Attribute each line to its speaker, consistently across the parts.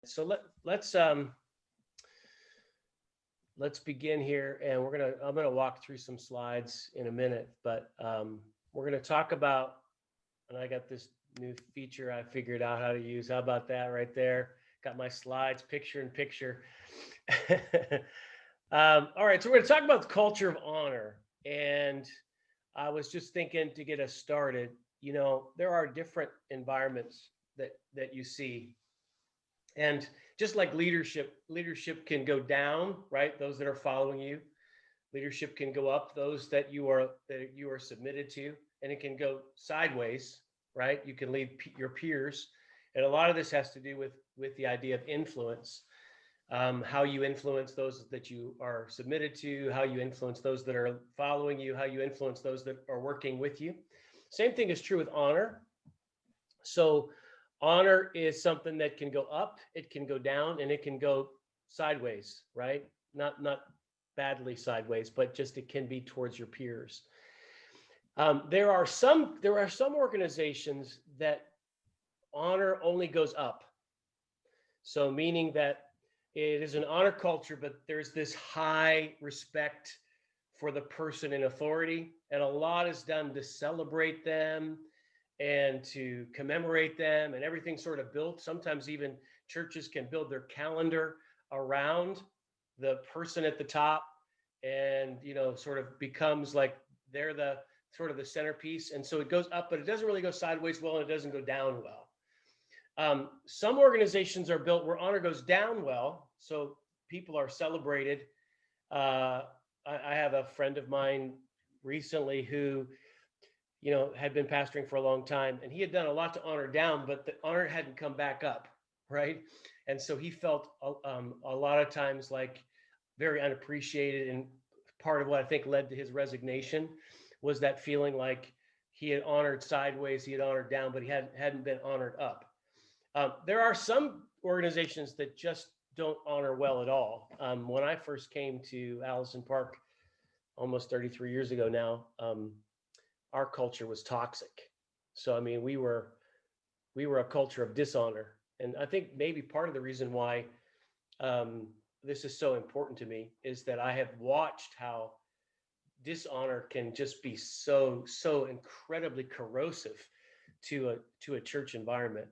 Speaker 1: So let's begin here, and I'm gonna walk through some slides in a minute, but we're gonna talk about, and I got this new feature I figured out how to use. How about that right there? Got my slides picture in picture. All right, so we're gonna talk about the culture of honor, and I was just thinking to get us started. There are different environments that you see. And just like leadership can go down, right? Those that are following you. Leadership can go up, those that you are submitted to, and it can go sideways, right? You can lead your peers, and a lot of this has to do with the idea of influence, how you influence those that you are submitted to, how you influence those that are following you, how you influence those that are working with you. Same thing is true with honor. So honor is something that can go up, it can go down, and it can go sideways, right? Not badly sideways, but just it can be towards your peers. There are some organizations that honor only goes up. So meaning that it is an honor culture, but there's this high respect for the person in authority, and a lot is done to celebrate them and to commemorate them, and everything's sort of built. Sometimes even churches can build their calendar around the person at the top, and sort of becomes like they're the sort of the centerpiece. And so it goes up, but it doesn't really go sideways well, and it doesn't go down well. Some organizations are built where honor goes down well, so people are celebrated. I have a friend of mine recently who had been pastoring for a long time, and he had done a lot to honor down, but the honor hadn't come back up, right? And so he felt a lot of times like very unappreciated, and part of what I think led to his resignation was that feeling like he had honored sideways, he had honored down, but he hadn't been honored up. There are some organizations that just don't honor well at all. When I first came to Allison Park almost 33 years ago now, our culture was toxic. So I mean, we were a culture of dishonor, and I think maybe part of the reason why this is so important to me is that I have watched how dishonor can just be so incredibly corrosive to a church environment.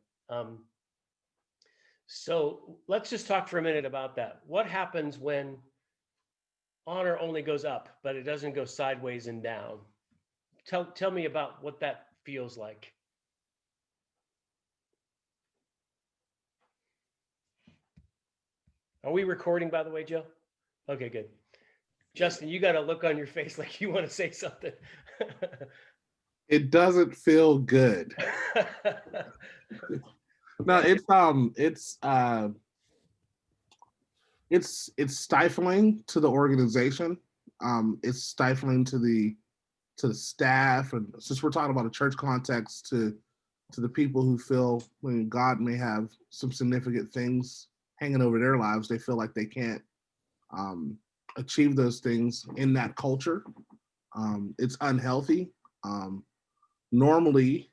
Speaker 1: So let's just talk for a minute about that. What happens when honor only goes up, but it doesn't go sideways and down? Tell me about what that feels like. Are we recording, by the way, Joe? Okay, good. Justin, you got a look on your face like you want to say something.
Speaker 2: It doesn't feel good. No, it's stifling to the organization. It's stifling to the staff, and since we're talking about a church context, to the people who feel when God may have some significant things hanging over their lives, they feel like they can't achieve those things in that culture. It's unhealthy. Normally,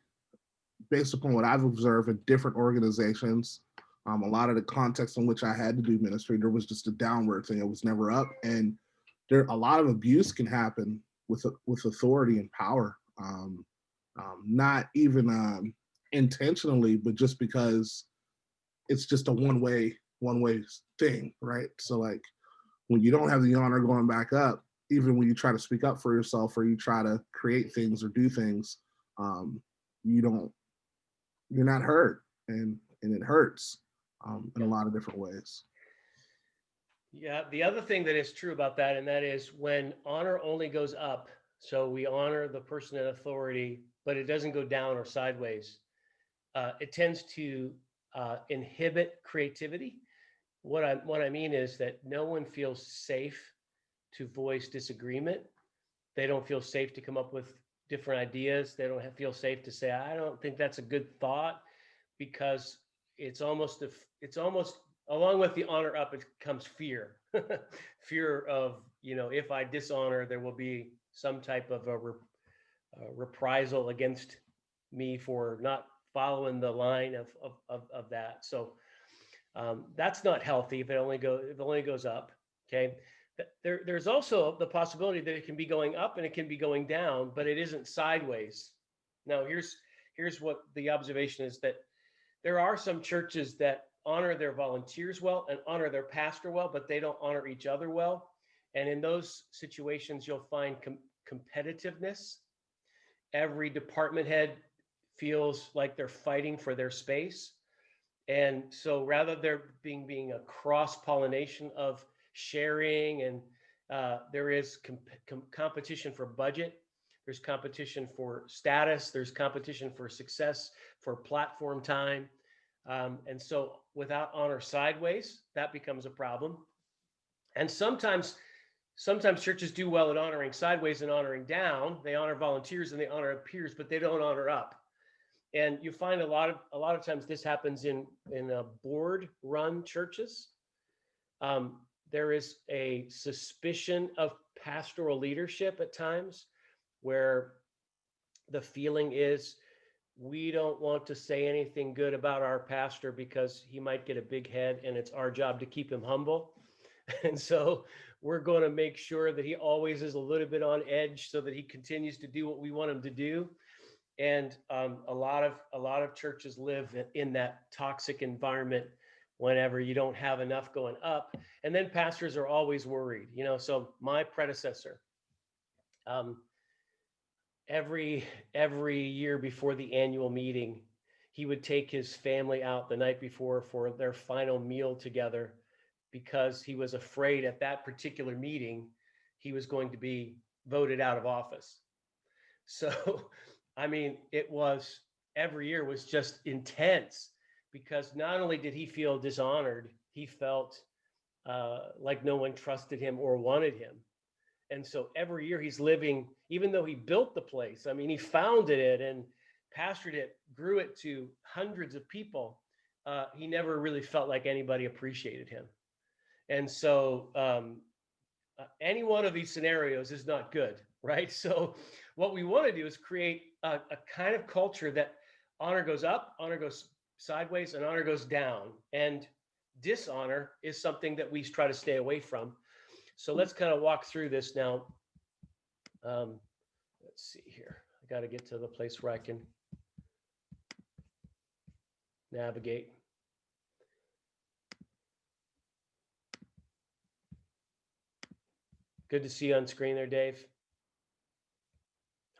Speaker 2: based upon what I've observed in different organizations, a lot of the context in which I had to do ministry, there was just a downward thing. It was never up, and there a lot of abuse can happen with authority and power. Not even intentionally, but just because it's just a one way thing, right? So like when you don't have the honor going back up, even when you try to speak up for yourself or you try to create things or do things, you don't you're not heard, and it hurts in a lot of different ways.
Speaker 1: Yeah, the other thing that is true about that, and that is when honor only goes up, so we honor the person in authority, but it doesn't go down or sideways. It tends to inhibit creativity. What I mean is that no one feels safe to voice disagreement. They don't feel safe to come up with different ideas. They don't feel safe to say, I don't think that's a good thought, because it's almost along with the honor up, it comes fear. Fear of, if I dishonor, there will be some type of reprisal against me for not following the line of that. So That's not healthy if it only goes up. Okay. There's also the possibility that it can be going up and it can be going down, but it isn't sideways. Now, here's what the observation is, that there are some churches that honor their volunteers well and honor their pastor well, but they don't honor each other well. And in those situations, you'll find competitiveness. Every department head feels like they're fighting for their space. And so rather there being a cross-pollination of sharing, and there is competition for budget, there's competition for status, there's competition for success, for platform time. And so without honor sideways, that becomes a problem. And sometimes churches do well at honoring sideways and honoring down. They honor volunteers and they honor peers, but they don't honor up. And you find a lot of times this happens in board run churches. There is a suspicion of pastoral leadership at times, where the feeling is, we don't want to say anything good about our pastor because he might get a big head and it's our job to keep him humble. And so we're going to make sure that he always is a little bit on edge so that he continues to do what we want him to do. And a lot of churches live in that toxic environment whenever you don't have enough going up. And then pastors are always worried, so my predecessor, every year before the annual meeting, he would take his family out the night before for their final meal together, because he was afraid at that particular meeting he was going to be voted out of office. So, I mean, every year was just intense, because not only did he feel dishonored, he felt like no one trusted him or wanted him. And so every year he's living, even though he built the place, I mean, he founded it and pastored it, grew it to hundreds of people, he never really felt like anybody appreciated him. And so any one of these scenarios is not good, right? So what we want to do is create a kind of culture that honor goes up, honor goes sideways, and honor goes down. And dishonor is something that we try to stay away from. So let's kind of walk through this now. Let's see here. I got to get to the place where I can navigate. Good to see you on screen there, Dave.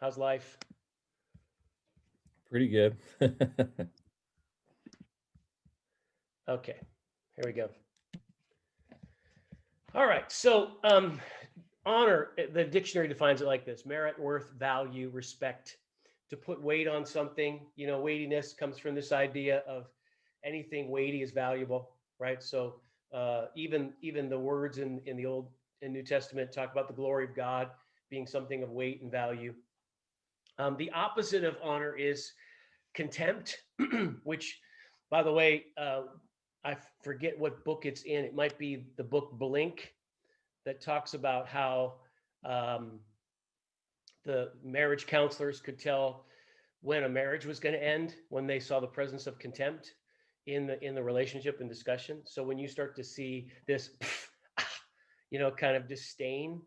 Speaker 1: How's life?
Speaker 3: Pretty good.
Speaker 1: Okay, here we go. All right, so honor, the dictionary defines it like this: merit, worth, value, respect. To put weight on something, weightiness comes from this idea of anything weighty is valuable, right? So even the words in the Old and New Testament talk about the glory of God being something of weight and value. The opposite of honor is contempt, which, by the way, I forget what book it's in. It might be the book Blink, that talks about how the marriage counselors could tell when a marriage was going to end when they saw the presence of contempt in the relationship and discussion. So when you start to see this, kind of disdain,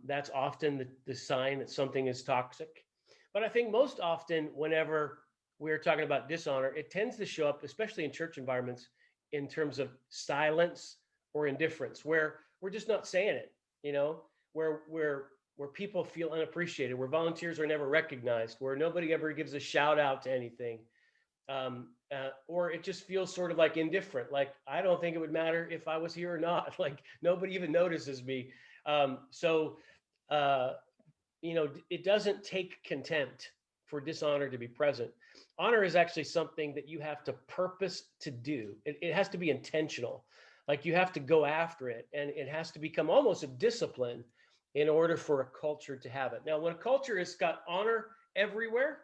Speaker 1: that's often the sign that something is toxic. But I think most often, whenever we're talking about dishonor, it tends to show up, especially in church environments, in terms of silence or indifference, where we're just not saying it, where people feel unappreciated, where volunteers are never recognized, where nobody ever gives a shout out to anything, or it just feels sort of like indifferent. Like, I don't think it would matter if I was here or not. Like, nobody even notices me. It doesn't take contempt for dishonor to be present. Honor is actually something that you have to purpose to do. It has to be intentional. Like, you have to go after it, and it has to become almost a discipline in order for a culture to have it. Now, when a culture has got honor everywhere,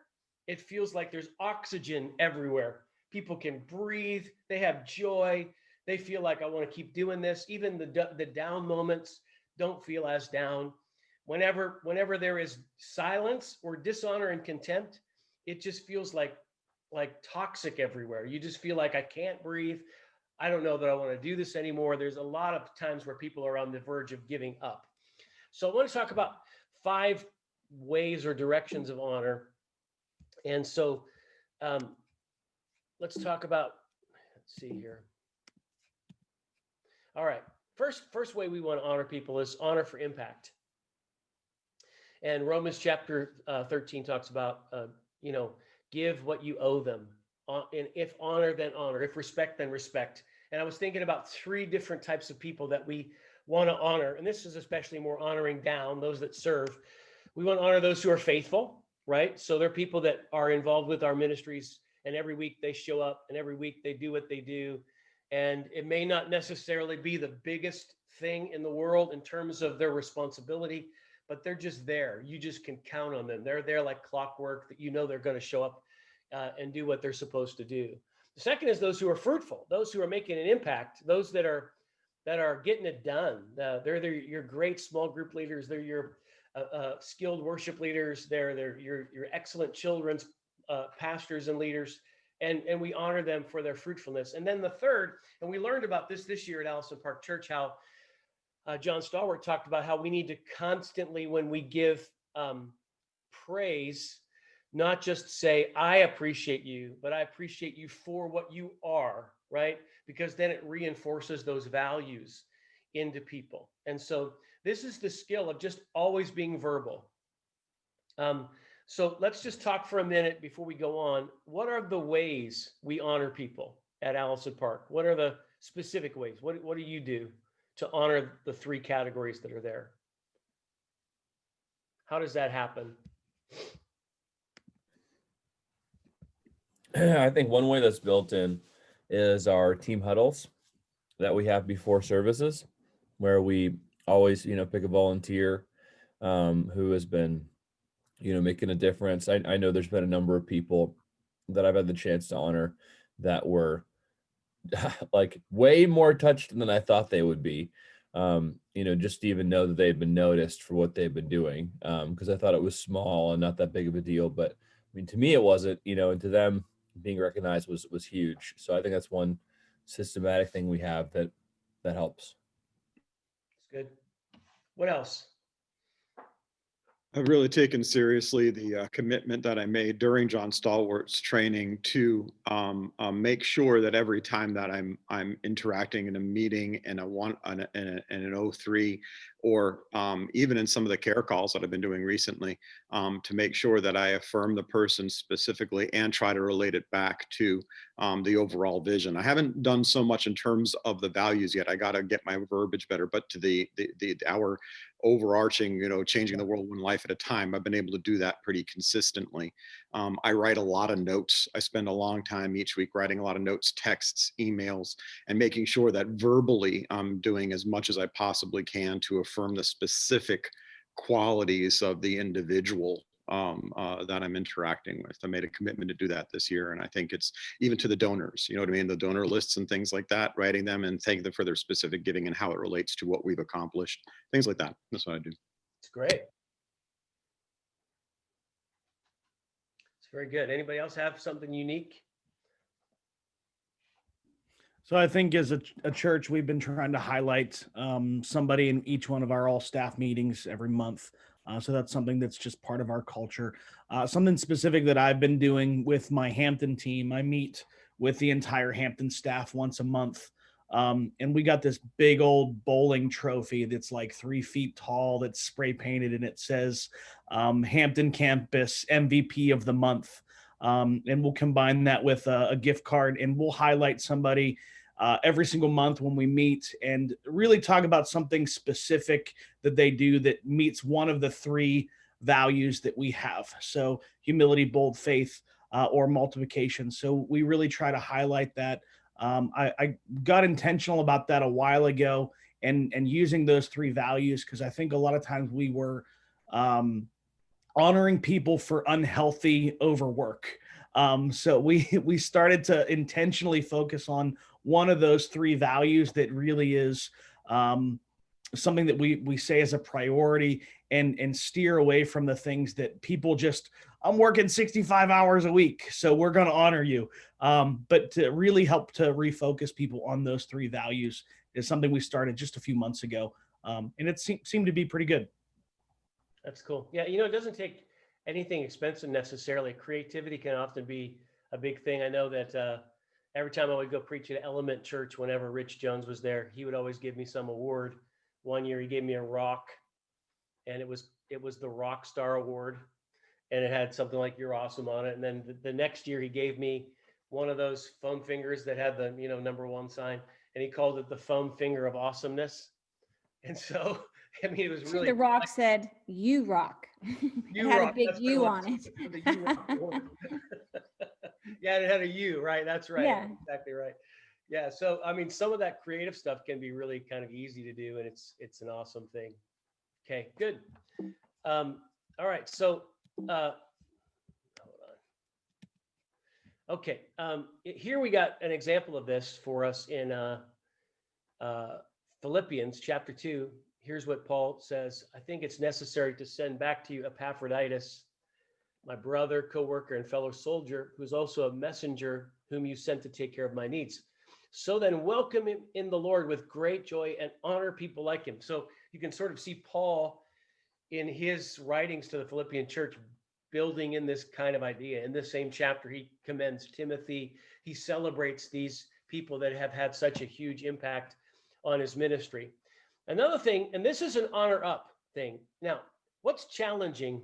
Speaker 1: it feels like there's oxygen everywhere. People can breathe, they have joy, they feel like, I want to keep doing this. Even the down moments don't feel as down. Whenever there is silence or dishonor and contempt, it just feels like toxic everywhere. You just feel like, I can't breathe. I don't know that I want to do this anymore. There's a lot of times where people are on the verge of giving up. So I want to talk about 5 ways or directions of honor. And so let's talk about, let's see here. All right. First way we want to honor people is honor for impact. And Romans chapter 13 talks about, give what you owe them. And if honor, then honor. If respect, then respect. And I was thinking about 3 different types of people that we want to honor. And this is especially more honoring down, those that serve. We want to honor those who are faithful, right? So they're people that are involved with our ministries, and every week they show up, and every week they do what they do. And it may not necessarily be the biggest thing in the world in terms of their responsibility, but they're just there. You just can count on them. They're there like clockwork, that they're going to show up and do what they're supposed to do. The second is those who are fruitful, those who are making an impact, those that are getting it done. They're your great small group leaders. They're your skilled worship leaders. They're your excellent children's pastors and leaders. And we honor them for their fruitfulness. And then the third, and we learned about this year at Allison Park Church, how John Stalwart talked about how we need to constantly, when we give praise, not just say, I appreciate you, but I appreciate you for what you are, right? Because then it reinforces those values into people. And so this is the skill of just always being verbal. So let's just talk for a minute before we go on. What are the ways we honor people at Allison Park? What are the specific ways? What do you do to honor the 3 categories that are there? How does that happen?
Speaker 3: I think one way that's built in is our team huddles that we have before services, where we always, pick a volunteer who has been, making a difference. I know there's been a number of people that I've had the chance to honor that were like way more touched than I thought they would be. Just to even know that they'd been noticed for what they've been doing. Because I thought it was small and not that big of a deal, but I mean, to me it wasn't, and to them being recognized was huge. So I think that's one systematic thing we have that helps.
Speaker 1: It's good. What else?
Speaker 4: I've really taken seriously the commitment that I made during John Stalwart's training to make sure that every time that I'm interacting in a meeting in an O3, or even in some of the care calls that I've been doing recently, to make sure that I affirm the person specifically and try to relate it back to the overall vision. I haven't done so much in terms of the values yet. I got to get my verbiage better, but to our overarching, changing the world one life at a time, I've been able to do that pretty consistently. I write a lot of notes. I spend a long time each week writing a lot of notes, texts, emails, and making sure that verbally I'm doing as much as I possibly can to affirm the specific qualities of the individual that I'm interacting with. I made a commitment to do that this year. And I think it's even to the donors, you know what I mean? The donor lists and things like that, writing them and thanking them for their specific giving and how it relates to what we've accomplished, things like that. That's what I do.
Speaker 1: It's great. It's very good. Anybody else have something unique?
Speaker 5: So I think as a church, we've been trying to highlight somebody in each one of our all staff meetings every month. So that's something that's just part of our culture. Something specific that I've been doing with my Hampton team. I meet with the entire Hampton staff once a month. And we got this big old bowling trophy that's like 3 feet tall, that's spray painted, and it says Hampton Campus MVP of the month. And we'll combine that with a gift card, and we'll highlight somebody every single month when we meet and really talk about something specific that they do that meets one of the 3 values that we have. So humility, bold faith, or multiplication. So we really try to highlight that. I got intentional about that a while ago and using those 3 values, because I think a lot of times we were honoring people for unhealthy overwork. So we started to intentionally focus on one of those 3 values that really is something that we say as a priority, and steer away from the things that people just, I'm working 65 hours a week, so we're going to honor you. But to really help to refocus people on those three values is something we started just a few months ago. And it seemed to be pretty good.
Speaker 1: That's cool. Yeah, you know, it doesn't take anything expensive necessarily. Creativity can often be a big thing. I know that every time I would go preach at Element Church, whenever Rich Jones was there, he would always give me some award. One year he gave me a rock, and it was the Rock Star Award, and it had something like "You're awesome" on it. And then the next year he gave me one of those foam fingers that had the, you know, #1 sign, and he called it the foam finger of awesomeness. And so, I mean, it was really
Speaker 6: The rock said, "You rock." It had a big U on it.
Speaker 1: The U Rock Award. Yeah, it had a U, right? That's right.
Speaker 6: Yeah.
Speaker 1: Exactly right. Yeah. So, I mean, some of that creative stuff can be really kind of easy to do, and it's an awesome thing. Okay, good. All right. So, hold on. Okay. Here we got an example of this for us in Philippians chapter 2. Here's what Paul says: I think it's necessary to send back to you Epaphroditus, my brother, co-worker, and fellow soldier, who's also a messenger whom you sent to take care of my needs. So then welcome him in the Lord with great joy and honor people like him. So you can sort of see Paul in his writings to the Philippian church building in this kind of idea. In this same chapter, he commends Timothy. He celebrates these people that have had such a huge impact on his ministry. Another thing, and this is an honor up thing. Now, what's challenging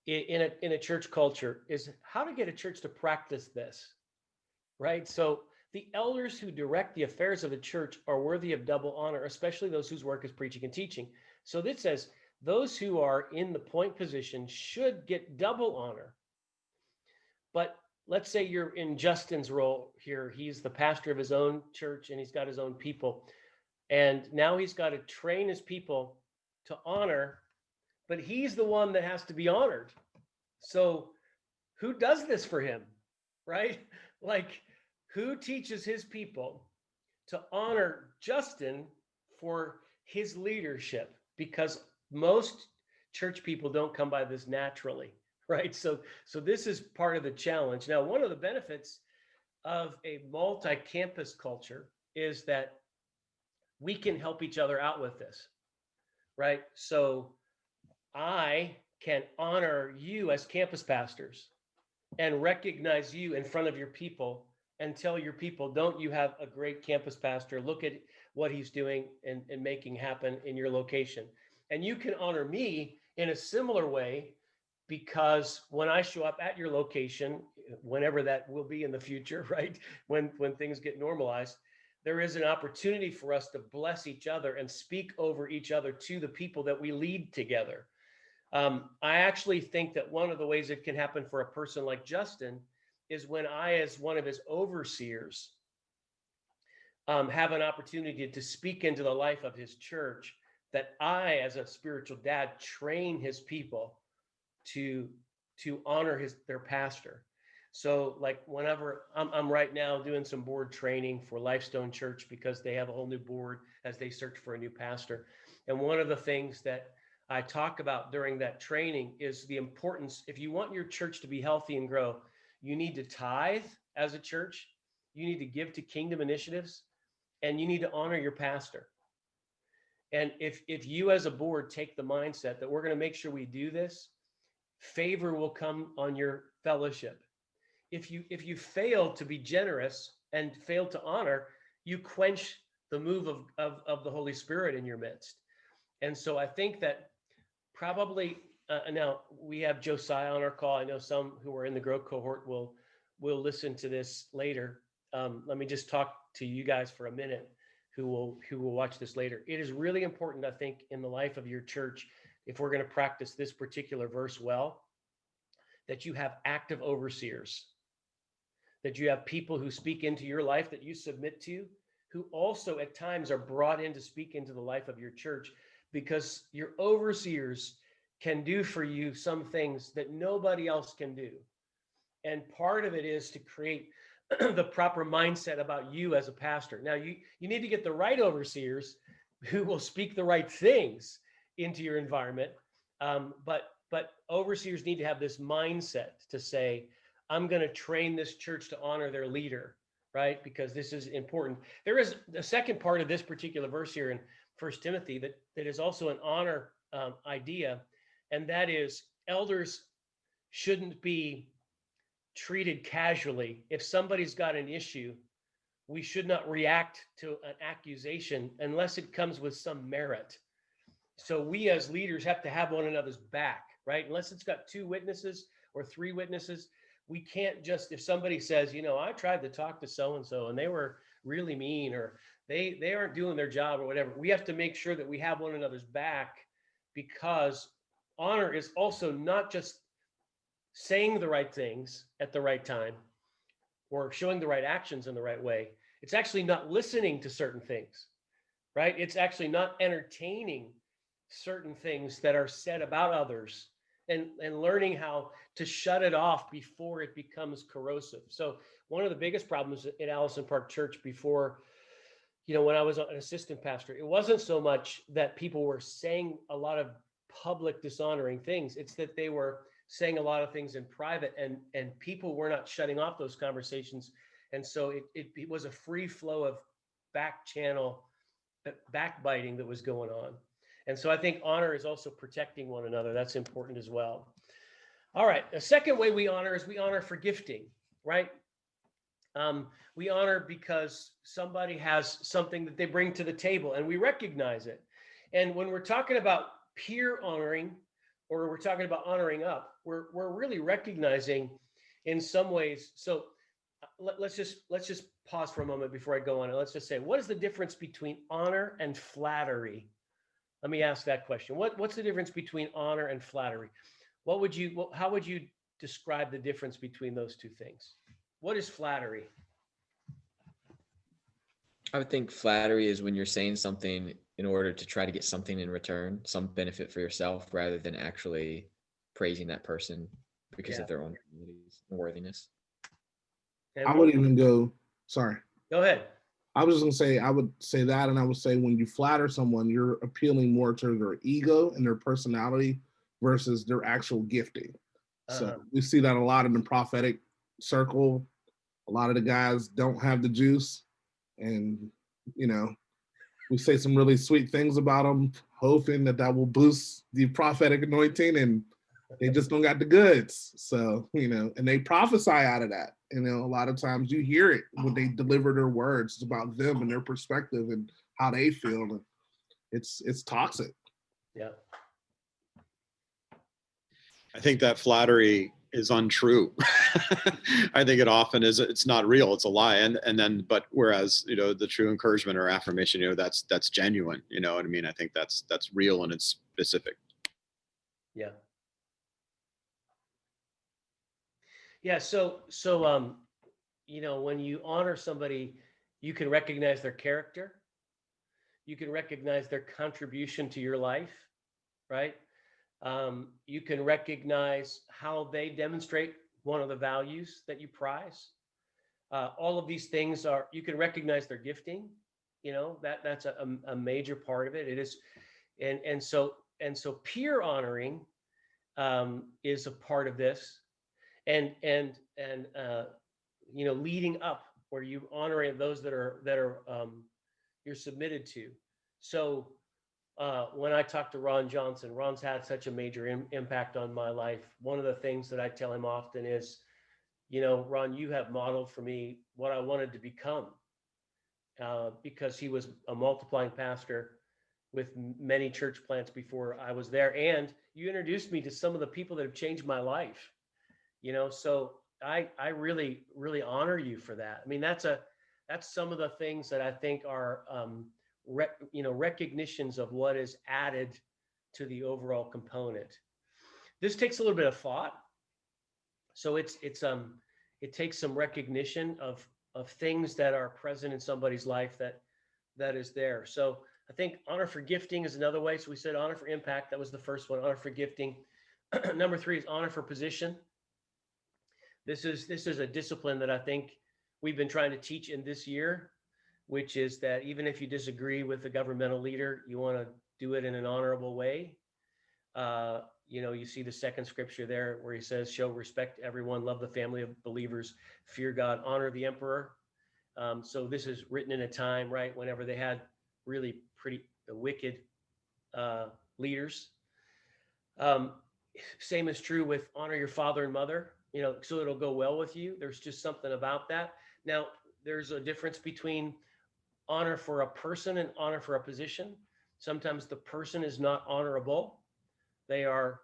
Speaker 1: in a church culture is how to get a church to practice this, right? So the elders who direct the affairs of a church are worthy of double honor, especially those whose work is preaching and teaching. So this says those who are in the point position should get double honor. But let's say you're in Justin's role here. He's the pastor of his own church and he's got his own people. And now he's got to train his people to honor, but he's the one that has to be honored. So who does this for him, right? Like, who teaches his people to honor Justin for his leadership? Because most church people don't come by this naturally, right? So this is part of the challenge. Now, one of the benefits of a multi-campus culture is that we can help each other out with this, right? So I can honor you as campus pastors and recognize you in front of your people and tell your people, don't you have a great campus pastor? Look at what he's doing and making happen in your location. And you can honor me in a similar way, because when I show up at your location, whenever that will be in the future, right? When things get normalized, there is an opportunity for us to bless each other and speak over each other to the people that we lead together. I actually think that one of the ways it can happen for a person like Justin is when I, as one of his overseers, have an opportunity to speak into the life of his church, that I, as a spiritual dad, train his people to honor their pastor. So like whenever I'm right now doing some board training for Lifestone Church, because they have a whole new board as they search for a new pastor. And one of the things that I talk about during that training is the importance, if you want your church to be healthy and grow, you need to tithe as a church, you need to give to kingdom initiatives, and you need to honor your pastor. And if you as a board take the mindset that we're going to make sure we do this, favor will come on your fellowship. If you fail to be generous and fail to honor, you quench the move of the Holy Spirit in your midst. And so I think that probably now we have Josiah on our call. I know some who are in the Grow Cohort will listen to this later. Let me just talk to you guys for a minute who will watch this later. It is really important, I think, in the life of your church, if we're going to practice this particular verse well, that you have active overseers, that you have people who speak into your life that you submit to, who also at times are brought in to speak into the life of your church, because your overseers can do for you some things that nobody else can do. And part of it is to create the proper mindset about you as a pastor. Now, you need to get the right overseers who will speak the right things into your environment. But overseers need to have this mindset to say, I'm going to train this church to honor their leader, right? Because this is important. There is a second part of this particular verse here in 1 Timothy that is also an honor idea, and that is elders shouldn't be treated casually. If somebody's got an issue, we should not react to an accusation unless it comes with some merit. So we as leaders have to have one another's back, right? Unless it's got 2 witnesses or 3 witnesses, we can't just, if somebody says, I tried to talk to so-and-so and they were really mean, or they aren't doing their job or whatever, we have to make sure that we have one another's back, because honor is also not just saying the right things at the right time or showing the right actions in the right way. It's actually not listening to certain things, right? It's actually not entertaining certain things that are said about others, and learning how to shut it off before it becomes corrosive. So one of the biggest problems at Allison Park Church before, when I was an assistant pastor, it wasn't so much that people were saying a lot of public dishonoring things. It's that they were saying a lot of things in private, and people were not shutting off those conversations. And so it was a free flow of back channel backbiting that was going on. And so I think honor is also protecting one another. That's important as well. All right. The second way we honor is we honor for gifting, right? We honor because somebody has something that they bring to the table and we recognize it. And when we're talking about peer honoring, or we're talking about honoring up, we're really recognizing in some ways. So let's just pause for a moment before I go on. And let's just say, what is the difference between honor and flattery? Let me ask that question. What's the difference between honor and flattery? How would you describe the difference between those two things? What is flattery?
Speaker 7: I would think flattery is when you're saying something in order to try to get something in return, some benefit for yourself, rather than actually praising that person because of their own abilities and worthiness.
Speaker 2: I would even go, sorry.
Speaker 1: Go ahead.
Speaker 2: I was just gonna say, I would say that, and I would say when you flatter someone, you're appealing more to their ego and their personality versus their actual gifting. So we see that a lot in the prophetic circle. A lot of the guys don't have the juice, and we say some really sweet things about them, hoping that will boost the prophetic anointing, and they just don't got the goods. So, and they prophesy out of that. A lot of times you hear it when they deliver their words. It's about them and their perspective and how they feel. And it's toxic.
Speaker 1: Yeah.
Speaker 4: I think that flattery is untrue. I think it often is, it's not real, it's a lie. But whereas, the true encouragement or affirmation, that's genuine, you know what I mean? I think that's real and it's specific.
Speaker 1: Yeah. Yeah. So, when you honor somebody, you can recognize their character. You can recognize their contribution to your life, right? You can recognize how they demonstrate one of the values that you prize. All of these things you can recognize their gifting, that's a major part of it. It is. And so peer honoring is a part of this. And leading up, where you honoring those that are you're submitted to. So when I talk to Ron Johnson, Ron's had such a major impact on my life. One of the things that I tell him often is, Ron, you have modeled for me what I wanted to become, because he was a multiplying pastor with many church plants before I was there. And you introduced me to some of the people that have changed my life, so I really, really honor you for that. I mean, that's some of the things that I think are, recognitions of what is added to the overall component. This takes a little bit of thought. So it takes some recognition of things that are present in somebody's life that is there. So I think honor for gifting is another way. So we said honor for impact. That was the first one, honor for gifting. Number 3 is honor for position. This is a discipline that I think we've been trying to teach in this year, which is that even if you disagree with the governmental leader, you want to do it in an honorable way. You see the second scripture there where he says, show respect to everyone, love the family of believers, fear God, honor the emperor. So this is written in a time, right, whenever they had really pretty wicked leaders. Same is true with honor your father and mother, so it'll go well with you. There's just something about that. Now, there's a difference between honor for a person and honor for a position. Sometimes the person is not honorable. They are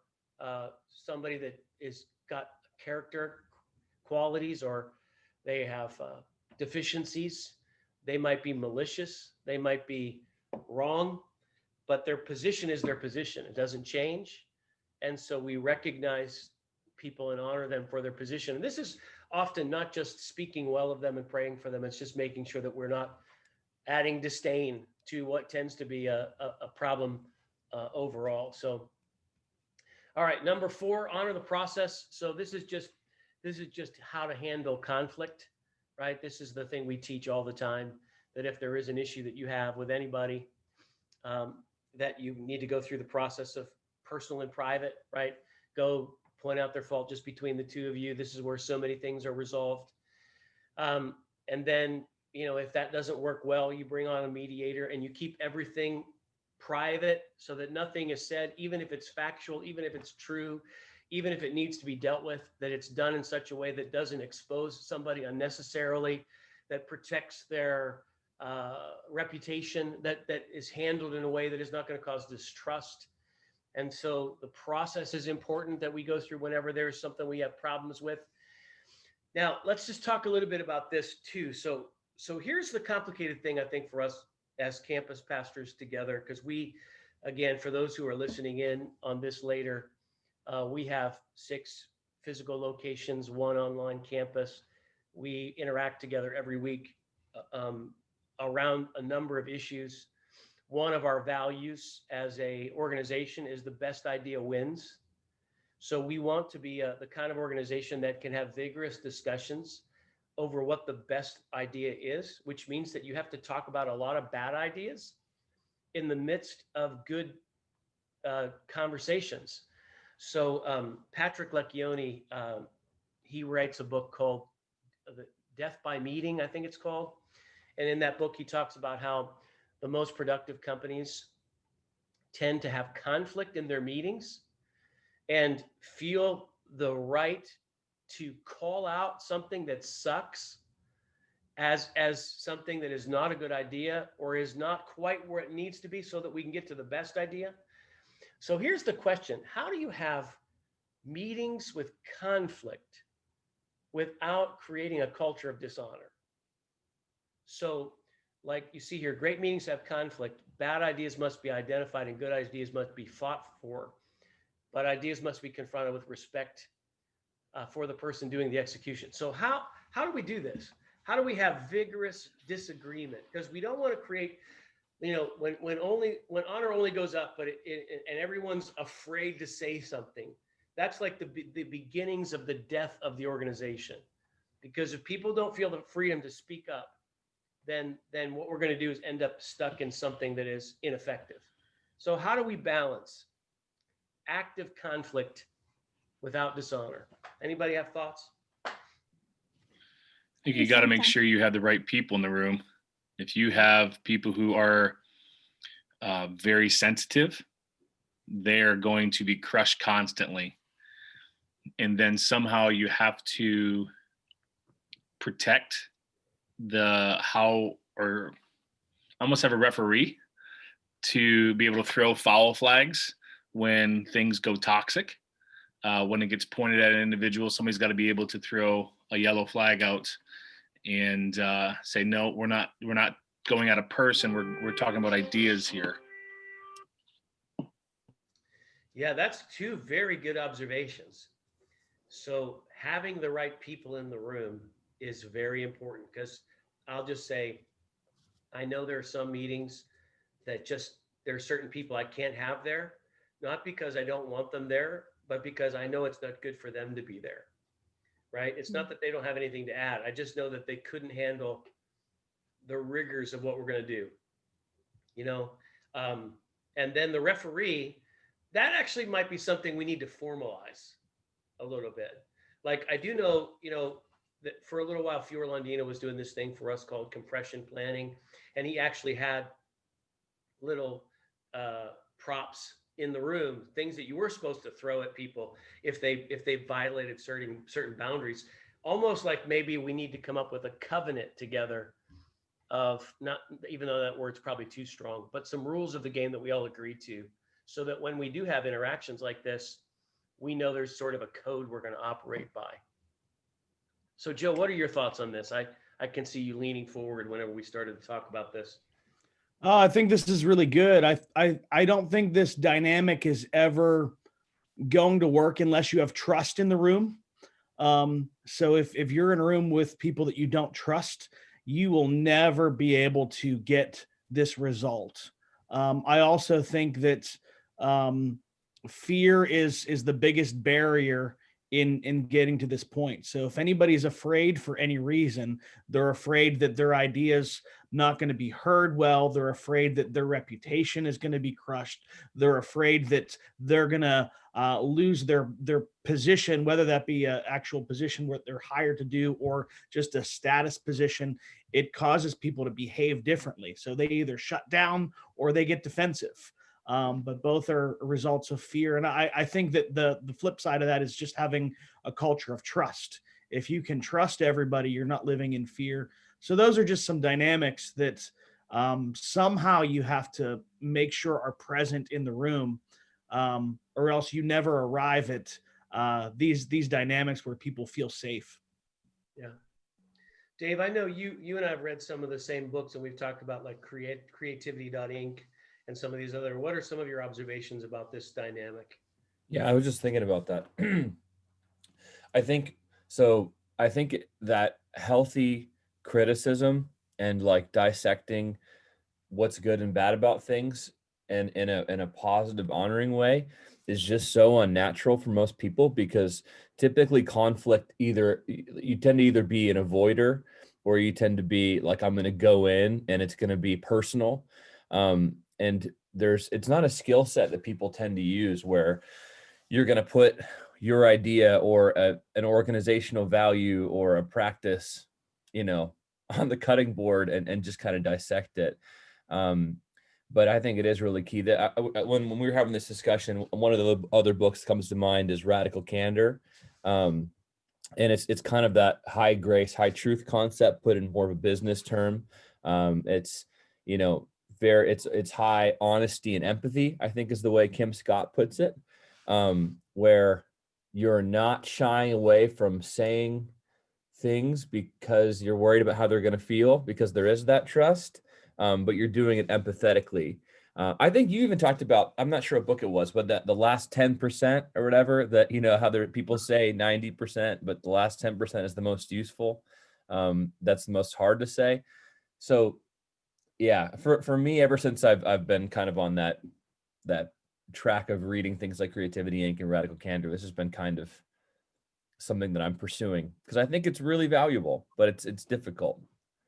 Speaker 1: somebody that is got character qualities, or they have deficiencies. They might be malicious. They might be wrong, but their position is their position. It doesn't change. And so we recognize people and honor them for their position. And this is often not just speaking well of them and praying for them. It's just making sure that we're not adding disdain to what tends to be a problem overall. So, all right, number 4, honor the process. So this is just how to handle conflict, right? This is the thing we teach all the time, that if there is an issue that you have with anybody, that you need to go through the process of personal and private, right? Go point out their fault just between the two of you. This is where so many things are resolved. And then, if that doesn't work well, you bring on a mediator and you keep everything private so that nothing is said, even if it's factual, even if it's true, even if it needs to be dealt with, that it's done in such a way that doesn't expose somebody unnecessarily, that protects their reputation, that is handled in a way that is not going to cause distrust. And so the process is important that we go through whenever there's something we have problems with. Now, let's just talk a little bit about this too. So here's the complicated thing, I think, for us as campus pastors together, because we, again, for those who are listening in on this later, we have 6 physical locations, 1 online campus. We interact together every week around a number of issues. One of our values as a organization is the best idea wins. So we want to be the kind of organization that can have vigorous discussions over what the best idea is, which means that you have to talk about a lot of bad ideas in the midst of good conversations. So Patrick Lecchione, he writes a book called Death by Meeting, I think it's called. And in that book, he talks about how the most productive companies tend to have conflict in their meetings and feel the right to call out something that sucks as something that is not a good idea or is not quite where it needs to be, so that we can get to the best idea. So here's the question: how do you have meetings with conflict without creating a culture of dishonor? So, like you see here, great meetings have conflict. Bad ideas must be identified and good ideas must be fought for. But ideas must be confronted with respect for the person doing the execution. So how do we do this? How do we have vigorous disagreement? Because we don't want to create, when honor only goes up, but and everyone's afraid to say something. That's like the beginnings of the death of the organization. Because if people don't feel the freedom to speak up, then what we're going to do is end up stuck in something that is ineffective. So how do we balance active conflict without dishonor? Anybody have thoughts?
Speaker 8: I think you got to make sure you have the right people in the room. If you have people who are very sensitive, they're going to be crushed constantly. And then somehow you have to protect or almost have a referee to be able to throw foul flags when things go toxic. When it gets pointed at an individual, somebody's got to be able to throw a yellow flag out and say, no, we're not going at a person. We're talking about ideas here.
Speaker 1: Yeah, that's 2 very good observations. So having the right people in the room is very important, because I'll just say, I know there are some meetings that there are certain people I can't have there, not because I don't want them there, but because I know it's not good for them to be there, right? It's not that they don't have anything to add. I just know that they couldn't handle the rigors of what we're going to do, And then the referee, that actually might be something we need to formalize a little bit. Like I do know, that for a little while, Fiorlandino was doing this thing for us called compression planning. And he actually had little props in the room, things that you were supposed to throw at people if they violated certain boundaries. Almost like maybe we need to come up with a covenant together of, not, even though that word's probably too strong, but some rules of the game that we all agree to, so that when we do have interactions like this, we know there's sort of a code we're going to operate by. So Joe, what are your thoughts on this? I can see you leaning forward whenever we started to talk about this.
Speaker 5: I think this is really good. I don't think this dynamic is ever going to work unless you have trust in the room. So if you're in a room with people that you don't trust, you will never be able to get this result. I also think that fear is the biggest barrier in getting to this point. So if anybody's afraid for any reason, they're afraid that their ideas not going to be heard well. They're afraid that their reputation is going to be crushed. They're afraid that they're going to lose their position, whether that be an actual position what they're hired to do or just a status position. It causes people to behave differently. So they either shut down or they get defensive. But both are results of fear. And I think that the flip side of that is just having a culture of trust. If you can trust everybody, you're not living in fear. So those are just some dynamics that somehow you have to make sure are present in the room, or else you never arrive at these dynamics where people feel safe.
Speaker 1: Yeah. Dave, I know you and I have read some of the same books, and we've talked about like creativity.inc and some of these other. What are some of your observations about this dynamic?
Speaker 3: Yeah, I was just thinking about that. I think that healthy criticism and like dissecting what's good and bad about things and in a positive, honoring way is just so unnatural for most people, because typically conflict, you tend to either be an avoider or you tend to be like, I'm going to go in and it's going to be personal. And it's not a skill set that people tend to use, where you're going to put your idea or an organizational value or a practice, on the cutting board and just kind of dissect it. But I think it is really key that when we were having this discussion, one of the other books that comes to mind is Radical Candor. And it's kind of that high grace, high truth concept put in more of a business term. It's high honesty and empathy, I think is the way Kim Scott puts it, where you're not shying away from saying things because you're worried about how they're going to feel, because there is that trust, but you're doing it empathetically. I think you even talked about, I'm not sure what book it was, but that the last 10% or whatever, that, how people say 90%, but the last 10% is the most useful. That's the most hard to say. So yeah, for me, ever since I've been kind of on that track of reading things like Creativity Inc. and Radical Candor, this has been kind of something that I'm pursuing because I think it's really valuable, but it's difficult.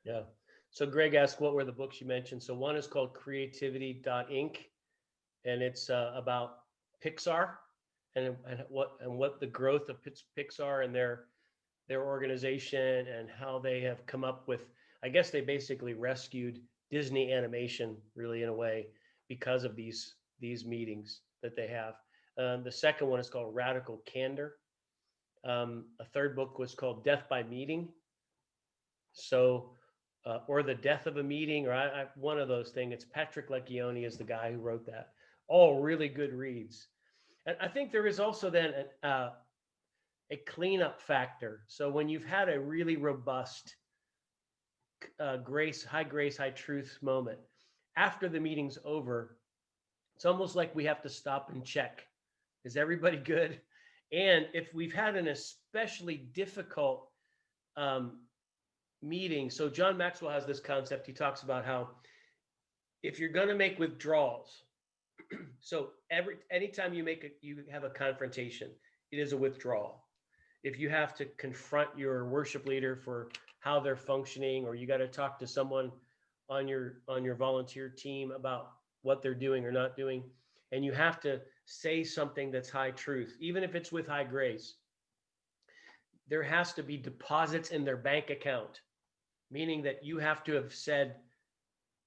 Speaker 1: Yeah. So Greg asked, what were the books you mentioned? So one is called Creativity.inc, and it's about Pixar and what the growth of Pixar and their organization and how they have come up with, I guess they basically rescued Disney animation really in a way because of these meetings that they have. The second one is called Radical Candor. A third book was called Death by Meeting. So, or The Death of a Meeting, or one of those things. It's Patrick Lencioni is the guy who wrote that. All really good reads. And I think there is also then a cleanup factor. So when you've had a really robust high grace, high truth moment, after the meeting's over, it's almost like we have to stop and check. Is everybody good? And if we've had an especially difficult meeting, so John Maxwell has this concept. He talks about how if you're going to make withdrawals, so anytime you have a confrontation, it is a withdrawal. If you have to confront your worship leader for how they're functioning, or you got to talk to someone on your volunteer team about what they're doing or not doing. And you have to say something that's high truth, even if it's with high grace. There has to be deposits in their bank account, meaning that you have to have said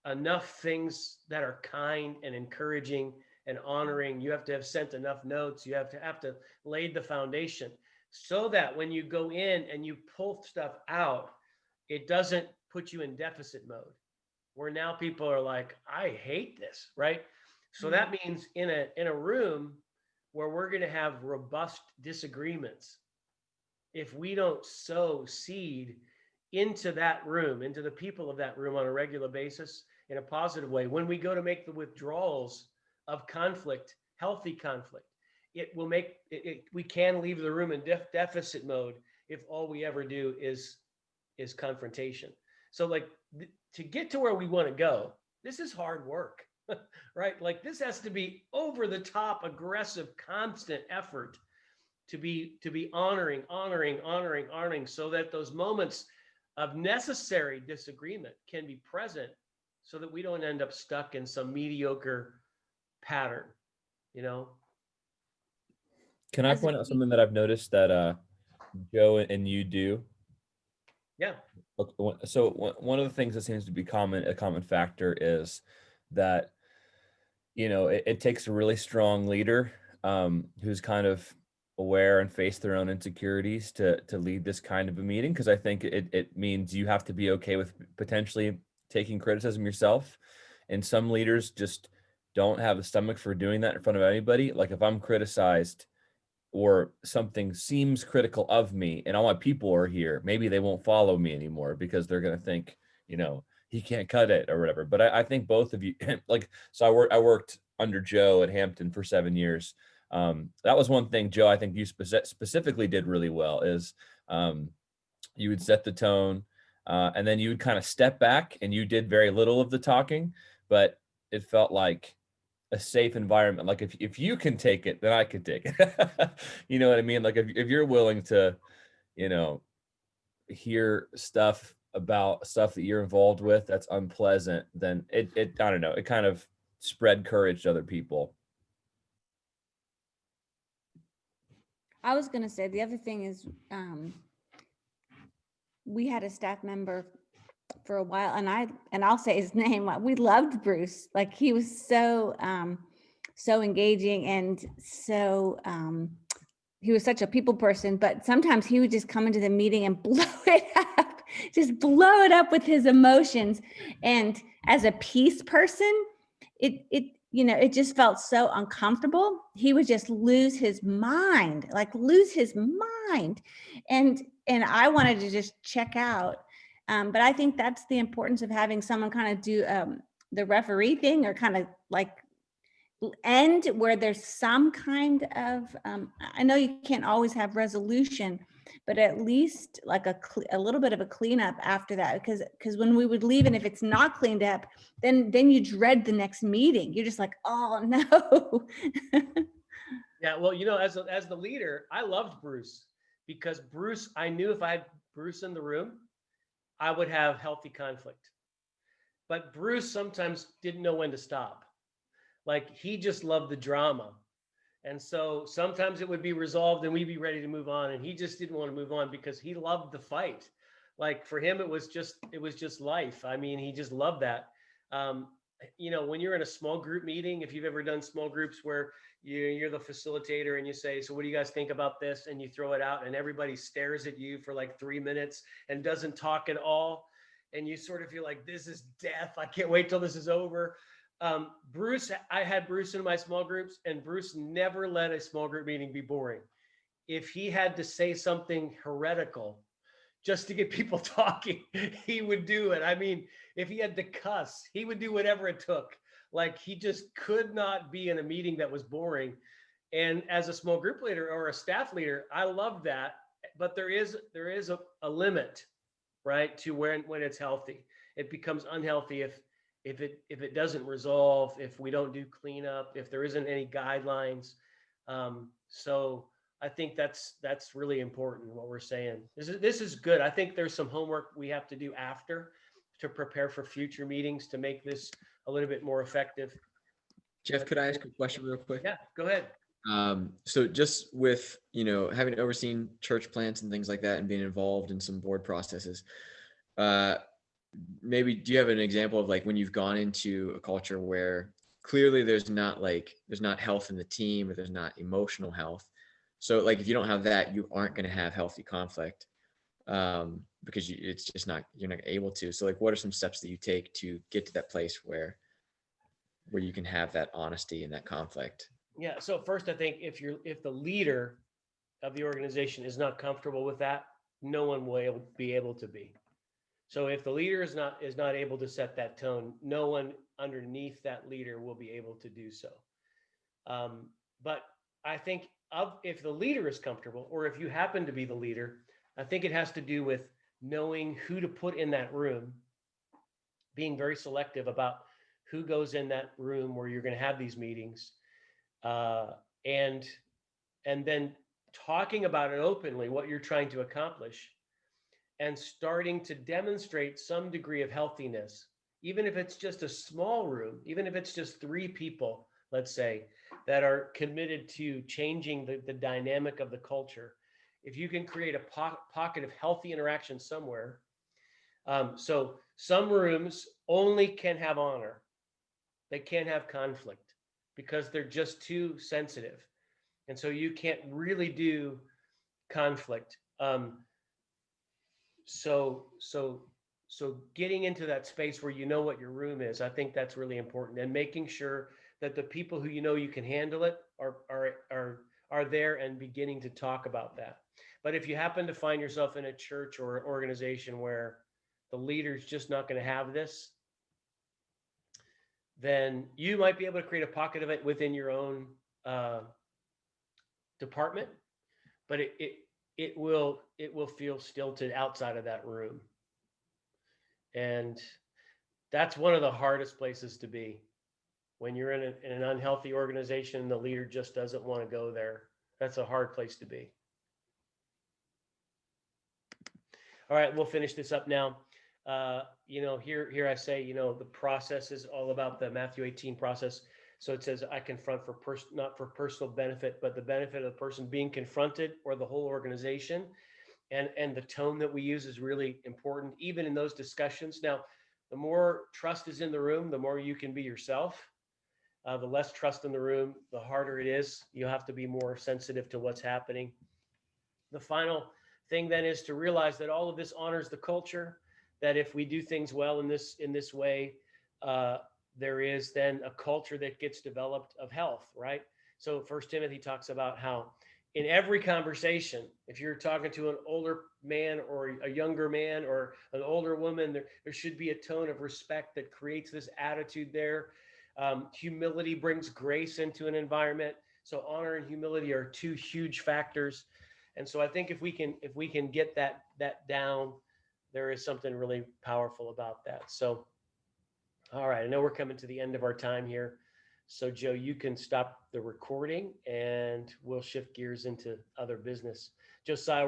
Speaker 1: enough things that are kind and encouraging and honoring. You have to have sent enough notes. You have to lay the foundation so that when you go in and you pull stuff out, it doesn't put you in deficit mode where now people are like, I hate this, right? So that means in a room where we're going to have robust disagreements, if we don't sow seed into that room, into the people of that room on a regular basis in a positive way, when we go to make the withdrawals of conflict, healthy conflict, it will make it, we can leave the room in deficit mode if all we ever do is confrontation. So like to get to where we want to go, this is hard work, right? Like this has to be over the top, aggressive, constant effort to be honoring so that those moments of necessary disagreement can be present so that we don't end up stuck in some mediocre pattern, you know?
Speaker 3: Can I point out something that I've noticed that Joe and you do?
Speaker 1: Yeah.
Speaker 3: So one of the things that seems to be a common factor is that, you know, it takes a really strong leader who's kind of aware and face their own insecurities to lead this kind of a meeting. Because I think it means you have to be okay with potentially taking criticism yourself. And some leaders just don't have the stomach for doing that in front of anybody. Like if I'm criticized or something seems critical of me and all my people are here, maybe they won't follow me anymore because they're going to think, you know, he can't cut it or whatever. But I think both of you, like, so I worked under Joe at Hampton for 7 years. That was one thing, Joe, I think you specifically did really well is you would set the tone and then you would kind of step back and you did very little of the talking, but it felt like a safe environment. Like if you can take it, then I can take it. You know what I mean? Like if you're willing to, you know, hear stuff about stuff that you're involved with that's unpleasant, then it I don't know, it kind of spread courage to other people.
Speaker 6: I was going to say the other thing is we had a staff member for a while, and I'll say his name. We loved Bruce. Like he was so engaging and so he was such a people person, but sometimes he would just come into the meeting and blow it up, just blow it up with his emotions. And as a peace person, it just felt so uncomfortable. He would just lose his mind. And I wanted to just check out. But I think that's the importance of having someone kind of do the referee thing, or kind of like end where there's some kind of, I know you can't always have resolution, but at least like a little bit of a cleanup after that. Because when we would leave and if it's not cleaned up, then you dread the next meeting. You're just like, oh no.
Speaker 1: Yeah, well, you know, as the leader, I loved Bruce because Bruce, I knew if I had Bruce in the room, I would have healthy conflict. But Bruce sometimes didn't know when to stop. Like he just loved the drama. And so sometimes it would be resolved and we'd be ready to move on. And he just didn't want to move on because he loved the fight. Like for him, it was just life. I mean, he just loved that. You know, when you're in a small group meeting, if you've ever done small groups where you're the facilitator and you say, so what do you guys think about this? And you throw it out and everybody stares at you for like 3 minutes and doesn't talk at all. And you sort of feel like this is death. I can't wait till this is over. Bruce, I had Bruce in my small groups and Bruce never let a small group meeting be boring. If he had to say something heretical just to get people talking, he would do it. I mean, if he had to cuss, he would do whatever it took. Like he just could not be in a meeting that was boring. And as a small group leader or a staff leader, I love that. But there is a limit, right, to when it's healthy. It becomes unhealthy if it doesn't resolve, if we don't do cleanup, if there isn't any guidelines. So I think that's really important what we're saying. This is good. I think there's some homework we have to do after to prepare for future meetings to make this a little bit more effective.
Speaker 7: Jeff, could I ask a question real quick?
Speaker 1: Yeah, go ahead.
Speaker 7: So just with, having overseen church plants and things like that and being involved in some board processes, maybe do you have an example of like when you've gone into a culture where clearly there's not health in the team, or there's not emotional health? So like if you don't have that, you aren't going to have healthy conflict, because it's just not, you're not able to. So like, what are some steps that you take to get to that place where you can have that honesty and that conflict?
Speaker 1: Yeah. So first, I think if the leader of the organization is not comfortable with that, no one will be able to be. So if the leader is not able to set that tone, no one underneath that leader will be able to do so. But I think if the leader is comfortable, or if you happen to be the leader, I think it has to do with knowing who to put in that room, being very selective about who goes in that room where you're going to have these meetings, and then talking about it openly, what you're trying to accomplish, and starting to demonstrate some degree of healthiness, even if it's just a small room, even if it's just 3 people, let's say, that are committed to changing the dynamic of the culture. If you can create a pocket of healthy interaction somewhere. So some rooms only can have honor. They can't have conflict because they're just too sensitive. And so you can't really do conflict. So getting into that space where you know what your room is, I think that's really important, and making sure that the people who you can handle it are there and beginning to talk about that. But if you happen to find yourself in a church or an organization where the leader's just not going to have this, then you might be able to create a pocket of it within your own department, but it will feel stilted outside of that room. And that's one of the hardest places to be, when you're in an unhealthy organization and the leader just doesn't want to go there. That's a hard place to be. All right, we'll finish this up now. Here I say, the process is all about the Matthew 18 process. So it says, I confront not for personal benefit, but the benefit of the person being confronted or the whole organization. And the tone that we use is really important, even in those discussions. Now, the more trust is in the room, the more you can be yourself. The less trust in the room, the harder it is. You have to be more sensitive to what's happening. The final thing then is to realize that all of this honors the culture, that if we do things well in this way, there is then a culture that gets developed of health, right? So 1 Timothy talks about how in every conversation, if you're talking to an older man or a younger man or an older woman, there should be a tone of respect that creates this attitude there. Humility brings grace into an environment. So honor and humility are 2 huge factors. And so I think if we can get that down, there is something really powerful about that. So, all right, I know we're coming to the end of our time here. So Joe, you can stop the recording and we'll shift gears into other business. Josiah,